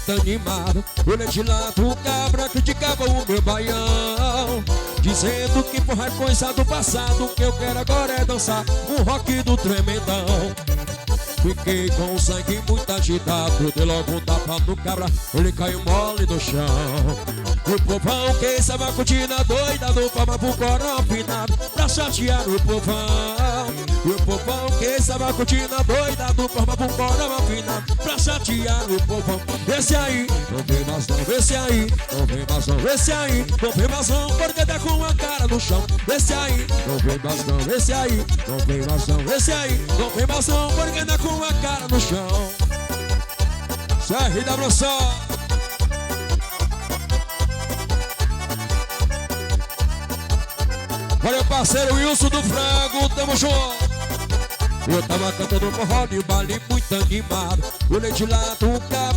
muito animado. O legislado cabra criticava o meu baião, dizendo que porra é coisa do passado. O que eu quero agora é dançar um rock do tremendão. Fiquei com o sangue muito agitado, dei logo um tapa no cabra, ele caiu mole no chão. E o povão que estava curtindo a doida do palma pro corão afinado, pra chatear o povão. E o povão que estava curtindo a doida do palma pro corão afinado, pra chatear o povão. Esse aí, não vem mais não, esse aí, não vem mais não, esse aí, não vem mais não, porque tá com a cara no chão. Esse aí, não vem mais não, esse aí, não vem mais não, esse aí, não vem mais não, porque tá com a cara no chão. CRW só. Valeu, parceiro Wilson do Frango, tamo junto. Eu tava cantando forró de baile muito animado. O leite lá do cabra